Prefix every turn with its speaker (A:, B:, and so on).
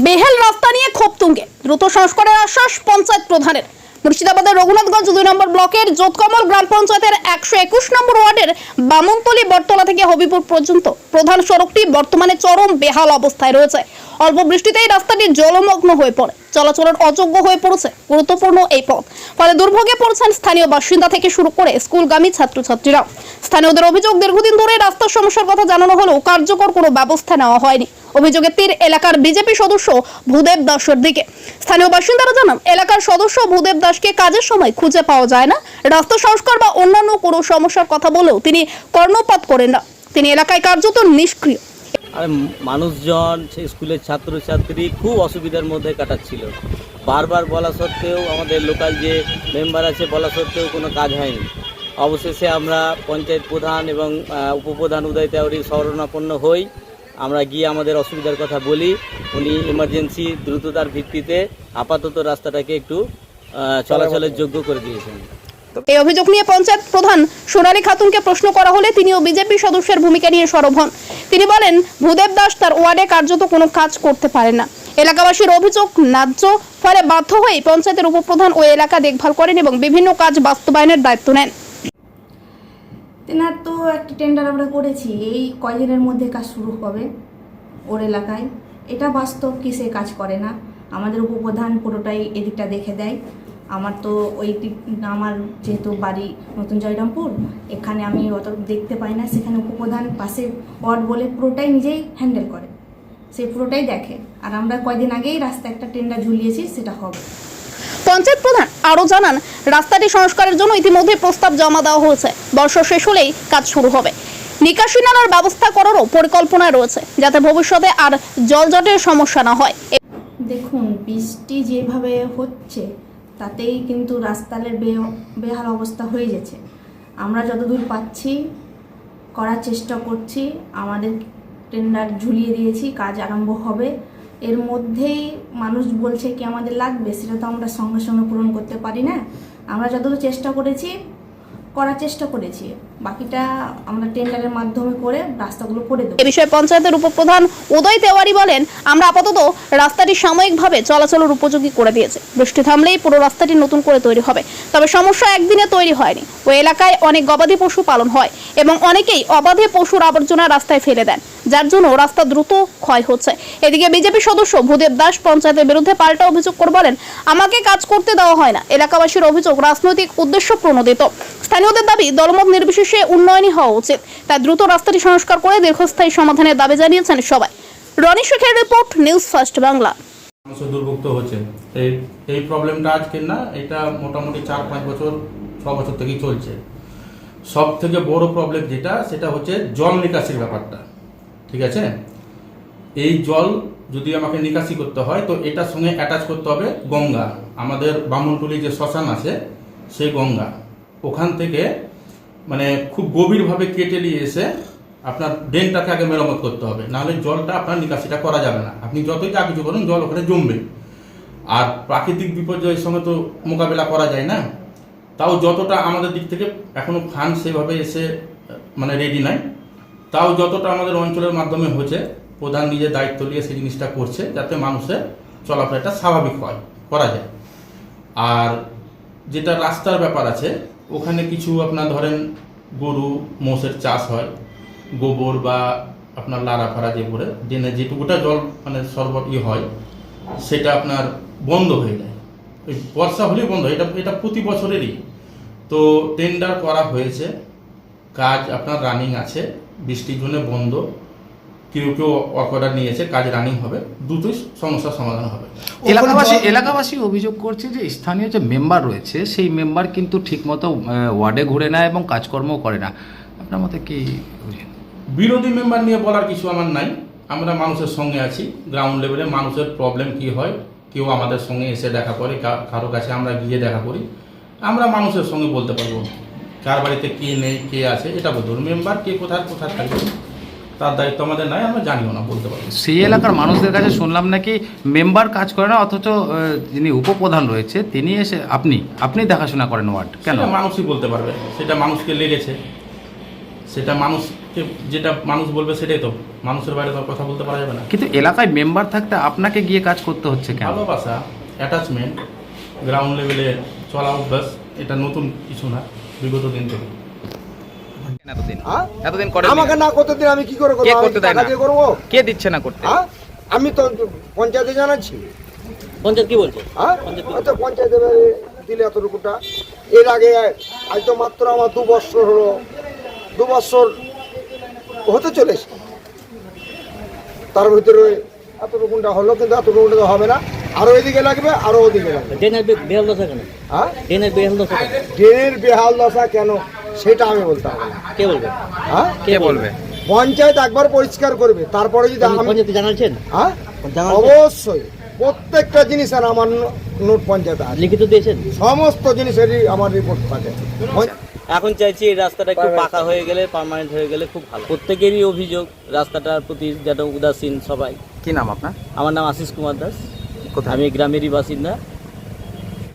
A: বেহাল রাস্তা নিয়ে ক্ষোভ তুঙ্গে দ্রুত সংস্কারের আশ্বাস পঞ্চায়েত প্রধানের। মুর্শিদাবাদের রঘুনাথগঞ্জ 2 নম্বর ব্লকের যোতকমল গ্রাম পঞ্চায়েতের 121 নম্বর ওয়ার্ডের বামনতলী বটতলা থেকে হবিপুর পর্যন্ত প্রধান সড়কটি বর্তমানে চরম বেহাল অবস্থায় রয়েছে। অল্প বৃষ্টিতেই রাস্তাটি জলমগ্ন হয়ে পড়ে, চলাচলের অযোগ্য হয়ে পড়েছে গুরুত্বপূর্ণ এই পথ। ফলে দুর্ভোগে পড়ছেন স্থানীয় বাসিন্দা থেকে শুরু করে স্কুলগামী ছাত্রছাত্রীরা। স্থানীয়দের অভিযোগ, দীর্ঘদিন ধরে রাস্তার সমস্যার কথা জানানো হলেও কার্যকর কোনো ব্যবস্থা নেওয়া হয়নি। অভিযোগের তীর এলাকার বিজেপি সদস্য ভূদেব দাসের দিকে। স্থানীয় বাসিন্দারা জানান, এলাকার সদস্য ভূদেব দাসকে কাজের সময় খুঁজে পাওয়া যায় না। রাস্তা সংস্কার বা অন্যান্য কোনো সমস্যার কথা বলেও তিনি কর্ণপাত করেন না। তিনি এলাকায় কার্যত নিষ্ক্রিয়।
B: আর মানুষজন স্কুলের ছাত্রছাত্রী খুব অসুবিধার মধ্যে কাটাচ্ছিল। বারবার বলা সত্ত্বেও, আমাদের লোকাল যে মেম্বার আছে বলা সত্ত্বেও কোনো কাজ হয়নি। অবশেষে আমরা পঞ্চায়েত প্রধান এবং উপপ্রধান উদয় তেওয়ারির শরণাপন্ন হই। আমরা গিয়ে আমাদের অসুবিধার কথা বলি। উনি ইমার্জেন্সি দ্রুততার ভিত্তিতে আপাতত রাস্তাটাকে একটু চলাচলের যোগ্য করে দিয়েছেন।
A: এই অভিযোগ নিয়ে পঞ্চায়েত প্রধান সোনালী খাতুনকে প্রশ্ন করা হলে তিনিও বিজেপি সদস্যের ভূমিকা নিয়ে সরব হন। তিনি বলেন, ভূদেব দাস তার ওয়ার্ডে কার্যত কোনো কাজ করতে পারেন না। এলাকাবাসীর অভিযোগ ন্যায্য, ফলে বাধ্য হয়ে পঞ্চায়েতের উপপ্রধান ওই এলাকা দেখভাল করেন এবং বিভিন্ন কাজ বাস্তবায়নের দায়িত্ব নেন।
C: তেনার তো একটা টেন্ডার আমরা করেছি, এই কয়দিনের মধ্যে কাজ শুরু হবে ওর এলাকায়। এটা বাস্তব কি সে কাজ করে না? আমাদের উপপ্রধান পুরোটাই এদিকটা দেখে দেয়। আমার তো ওই দিক, আমার যেহেতু বাড়ি নতুন জয়রামপুর, এখানে আমি অত দেখতে পাই না। সেখানে উপপ্রধান পাশে ওয়ার্ড বলে পুরোটাই নিজেই হ্যান্ডেল করে, সে পুরোটাই দেখে। আর আমরা কয়দিন আগেই রাস্তা একটা টেন্ডার ঝুলিয়েছি, সেটা হবে।
A: পঞ্চায়েত প্রধান আরও জানান, রাস্তাটি সংস্কারের জন্য ইতিমধ্যে প্রস্তাব জমা দেওয়া হয়েছে। বর্ষা শেষ হলেই কাজ শুরু হবে। নিকাশি নালার ব্যবস্থা করারও পরিকল্পনা রয়েছে, যাতে ভবিষ্যতে আর জলজটের সমস্যা না হয়।
C: দেখুন, বৃষ্টি যেভাবে হচ্ছে তাতেই কিন্তু রাস্তার বেহাল অবস্থা হয়ে যাচ্ছে। আমরা যতদূর পাচ্ছি করার চেষ্টা করছি। আমাদের টেন্ডার ঝুলিয়ে দিয়েছি, কাজ আরম্ভ হবে। এর মধ্যেই মানুষ বলছে কি আমাদের লাগবে, সেটা তো আমরা সঙ্গে সঙ্গে পূরণ করতে পারি না। আমরা যতদূর করার চেষ্টা করেছি, বাকিটা আমরা টেন্ডারের মাধ্যমে করে রাস্তাগুলো করে দেবো।
A: এ বিষয়ে পঞ্চায়েতের উপপ্রধান উদয় তেওয়ারি বলেন, আমরা আপাতত রাস্তাটি সাময়িকভাবে চলাচলের উপযোগী করে দিয়েছি। বৃষ্টি থামলেই পুরো রাস্তাটি নতুন করে তৈরি হবে। তবে সমস্যা একদিনে তৈরি হয়নি। ওই এলাকায় অনেক গবাদি পশু পালন হয় এবং অনেকেই অবাধে পশুর আবর্জনা রাস্তায় ফেলে দেন, যার জন্য রাস্তা দ্রুত ক্ষয় হচ্ছে। এদিকে বিজেপি সদস্য ভূদেব দাস পঞ্চায়েতের বিরুদ্ধে পাল্টা অভিযোগ করে বলেন, আমাকে কাজ করতে দেওয়া হয় না। এলাকাবাসীর অভিযোগ রাজনৈতিক উদ্দেশ্য প্রণোদিত। স্থানীয়দের দাবি, দলমত নির্বিশেষে উন্নয়নই হওয়া উচিত। তাই দ্রুত রাস্তাটি সংস্কার করে দীর্ঘস্থায়ী সমাধানের দাবি জানিয়েছেন সবাই। রনি শেখের রিপোর্ট, নিউজ ফার্স্ট বাংলা।
D: মানুষ দুর্ভুক্ত হচ্ছে। এই প্রবলেমটা আজকে না, এটা মোটামুটি 4-5 বছর 6 বছর থেকেই চলছে। সব থেকে বড় প্রবলেম সেটা হচ্ছে জল নিকাশির ব্যাপারটা। ঠিক আছে, এই জল যদি আমাকে নিকাশি করতে হয় তো এটার সঙ্গে অ্যাটাচ করতে হবে গঙ্গা। আমাদের বামনটুলি যে শ্মশান আছে সেই গঙ্গা, ওখান থেকে মানে খুব গভীরভাবে কেটে নিয়ে এসে আপনার ড্রেনটাকে আগে মেরামত করতে হবে, নাহলে জলটা আপনার নিকাশিটা করা যাবে না। আপনি যতই যা কিছু করুন, জল ওখানে জমবে। আর প্রাকৃতিক বিপর্যয়ের সঙ্গে তো মোকাবেলা করা যায় না। তাও যতটা আমাদের দিক থেকে এখনো ফান্ড সেভাবে এসে মানে রেডি নাই, তাও যতটা আমাদের অঞ্চলের মাধ্যমে হচ্ছে, প্রধান নিজের দায়িত্ব নিয়ে সেই জিনিসটা করছে, যাতে মানুষের চলাফেরাটা স্বাভাবিক করা যায়। আর যেটা রাস্তার ব্যাপার আছে, ওখানে কিছু আপনার ধরেন গরু মোষের চাষ হয়, গোবর বা আপনার লাড়া ফাড়া যে করে ড্রেনে যেটুকুটা জল মানে সরবরাহ হয়, সেটা আপনার বন্ধ হয়ে যায়। ওই বর্ষা হলেই বন্ধ হয়। এটা প্রতি বছরেরই। তো টেন্ডার করা হয়েছে, কাজ আপনার রানিং আছে। বৃষ্টির জন্য বন্ধ, কেউ ওয়ার্ক অর্ডার নিয়েছে, কাজ রানিং হবে, দ্রুতই সমস্যার সমাধান হবে।
E: এলাকাবাসী অভিযোগ করছে যে স্থানীয় যে মেম্বার রয়েছে সেই মেম্বার কিন্তু ঠিকমতো ওয়ার্ডে ঘুরে না এবং কাজকর্মও করে না। আপনার মতে কি?
D: বিরোধী মেম্বার নিয়ে বলার কিছু আমার নাই। আমরা মানুষের সঙ্গে আছি, গ্রাউন্ড লেভেলে মানুষের প্রবলেম কি হয়, কেউ আমাদের সঙ্গে এসে দেখা করে, কারো কাছে আমরা গিয়ে দেখা করি। আমরা মানুষের সঙ্গে বলতে পারবো কার বাড়িতে কে নেই, কে আছে, এটা বলতে পারবো। মেম্বার কে কোথায় থাকবে তার দায়িত্ব আমাদের নাই, আমরা জানিও না, বলতে পারবো।
E: সেই এলাকার মানুষদের কাছে শুনলাম নাকি মেম্বার কাজ করে না, অথচ যিনি উপপ্রধান রয়েছে তিনি এসে আপনি দেখাশোনা করেন ওয়ার্ড। কেন?
D: মানুষই বলতে পারবে, সেটা মানুষকে লেগেছে, সেটা মানুষ যেটা মানুষ বলবে সেটাই তো, মানুষের বাইরে তো আর কথা বলতে পারা যাবে না।
E: কিন্তু এলাকায় মেম্বার থাকতে আপনাকে গিয়ে কাজ করতে হচ্ছে কেন?
D: ভালোবাসা, অ্যাটাচমেন্ট, গ্রাউন্ড লেভেলে চলা অভ্যাস, এটা নতুন কিছু না, বিগত দিন থেকে।
E: এতদিন করে
F: আমাকে না করতে দিন আমি কি করে করবো?
E: কে
F: আমি
E: করতে দেয়
F: টাকা
E: না?
F: দিয়ে করবো?
E: কে দিচ্ছে না করতে?
F: হ্যাঁ? আমি তো পঞ্চায়েতে জানাচ্ছি।
B: পঞ্চায়েত কি বলছে?
F: হ্যাঁ, আচ্ছা পঞ্চায়েতে দিলে এতটুকুটা। এর আগে আজ তো মাত্র আমার 2 বছর হলো, 2 বছর হতে চলেছে, তার ভিতরে এতটুকুটা হলো, কিন্তু এতটুকুটা তো হবে না, আরো এদিকে লাগবে, আরো ওদিকে লাগবে।
B: ড্রেনের বেহাল দশা কেন?
F: হ্যাঁ,
B: ড্রেনের বেহাল দশা কেন?
F: ড্রেনের বেহাল দশা কেন সেটা আমি বলতে হবে না।
B: কে বলবে?
F: হ্যাঁ,
E: কে বলবে?
F: পঞ্চায়েত একবার পরিষ্কার করবে, তারপরে যদি আমি
B: পঞ্চায়েতে জানাচ্ছেন?
F: হ্যাঁ
B: জানাচ্ছেন?
F: অবশ্যই প্রত্যেকটা জিনিসের আমার নোট পঞ্চায়েতে আছে,
B: লিখিত দিয়েছেন?
F: সমস্ত জিনিসেরই আমার রিপোর্ট থাকে।
B: এখন চাইছি এই রাস্তাটা একটু পাকা হয়ে গেলে, পার্মানেন্ট হয়ে গেলে খুব ভালো। প্রত্যেকেরই অভিযোগ রাস্তাটার প্রতি যেটা উদাসীন সবাই।
E: কি নাম আপনার?
B: আমার নাম আশিস কুমার দাস,
E: কোথায়?
B: আমি এই গ্রামেরই বাসিন্দা।